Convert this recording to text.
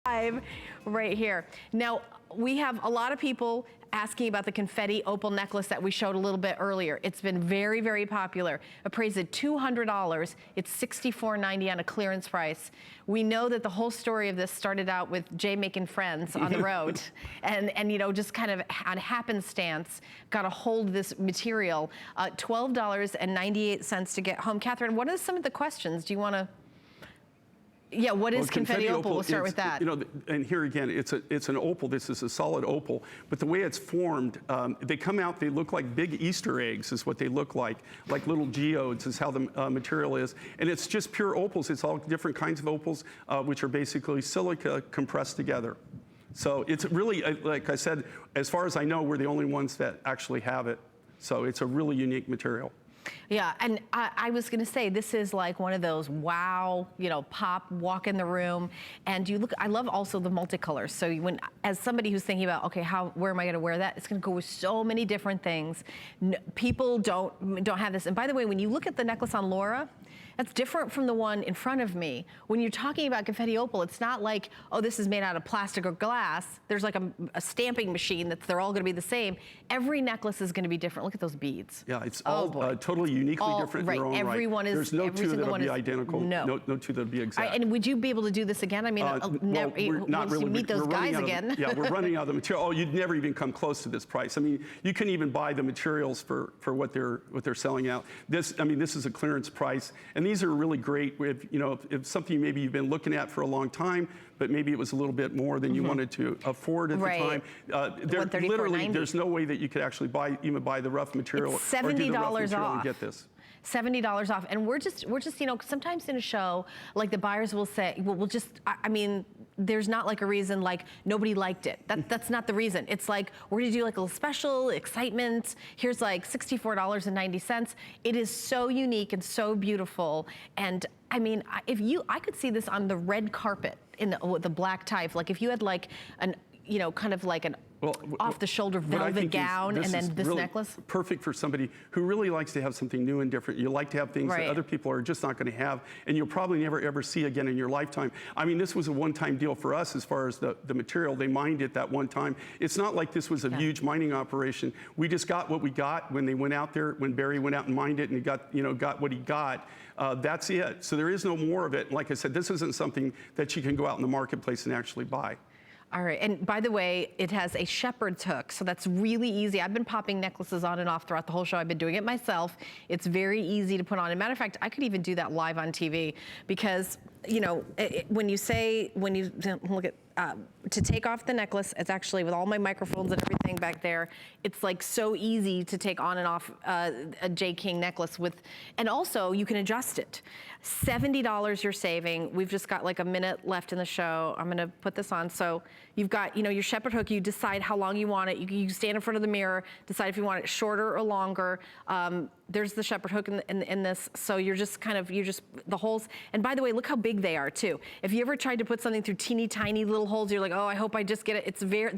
right here. Now, we have a lot of people asking about the confetti opal necklace that we showed a little bit earlier. It's been very, very popular. Appraised at $200. It's $64.90 on a clearance price. We know that the whole story of this started out with Jay making friends on the road and you know, just kind of on happenstance got a hold of this material. $12.98 to get home. Catherine, what are some of the questions? Do you want to? Yeah, what is confetti opal? We'll start with that. You know, and here again, it's an opal. This is a solid opal, but the way it's formed, they come out. They look like big Easter eggs, is what they look like little geodes. Is how the material is, and it's just pure opals. It's all different kinds of opals, which are basically silica compressed together. So it's really, like I said, as far as I know, we're the only ones that actually have it. So it's a really unique material. Yeah, and I was gonna say, this is like one of those wow, you know, pop, walk in the room, and you look, I love also the multicolors. So when, as somebody who's thinking about, okay, where am I gonna wear that? It's gonna go with so many different things. People don't have this. And by the way, when you look at the necklace on Laura, that's different from the one in front of me. When you're talking about confetti opal, it's not like, oh, this is made out of plastic or glass. There's like a stamping machine that they're all gonna be the same. Every necklace is gonna be different. Look at those beads. Yeah, it's all totally uniquely different in their own Everyone right. is, There's no two that'll be identical. No two that'll be exact. And would you be able to do this again? I mean, well, once you meet those guys again. Yeah, we're running out of the material. Oh, you'd never even come close to this price. I mean, you couldn't even buy the materials for what they're selling out. This, I mean, this is a clearance price, and these are really great. If you know, if something maybe you've been looking at for a long time, but maybe it was a little bit more than you wanted to afford at the time. Literally, there's no way that you could actually even buy the rough material it's $70 or do the rough material off. and get this. $70 off, and we're just, you know, sometimes in a show, like the buyers will say, well, we'll just, I mean, there's not like a reason like nobody liked it. That's not the reason. It's like, we're gonna do like a little special, excitement. Here's like $64.90. It is so unique and so beautiful. And I mean, I could see this on the red carpet in the black tie. Like if you had like an, you know, kind of like an off-the-shoulder velvet gown and then this really necklace. Perfect for somebody who really likes to have something new and different. You like to have things that other people are just not going to have, and you'll probably never ever see again in your lifetime. I mean, this was a one-time deal for us as far as the material. They mined it that one time. It's not like this was a huge mining operation. We just got what we got when they went out there, when Barry went out and mined it, and he got what he got. That's it. So there is no more of it. Like I said, this isn't something that you can go out in the marketplace and actually buy. All right, and by the way, it has a shepherd's hook, so that's really easy. I've been popping necklaces on and off throughout the whole show. I've been doing it myself. It's very easy to put on. As a matter of fact, I could even do that live on TV because, you know, when you look at, to take off the necklace, it's actually with all my microphones and everything back there, it's like so easy to take on and off a J. King necklace with, and also you can adjust it. $70 you're saving. We've just got like a minute left in the show. I'm gonna put this on. So you've got, you know, your shepherd hook. You decide how long you want it. You stand in front of the mirror, decide if you want it shorter or longer. There's the shepherd hook in this. So you're just kind of, the holes. And by the way, look how big they are too. If you ever tried to put something through teeny tiny little holes, you're like, oh, I hope I just get it. It's very,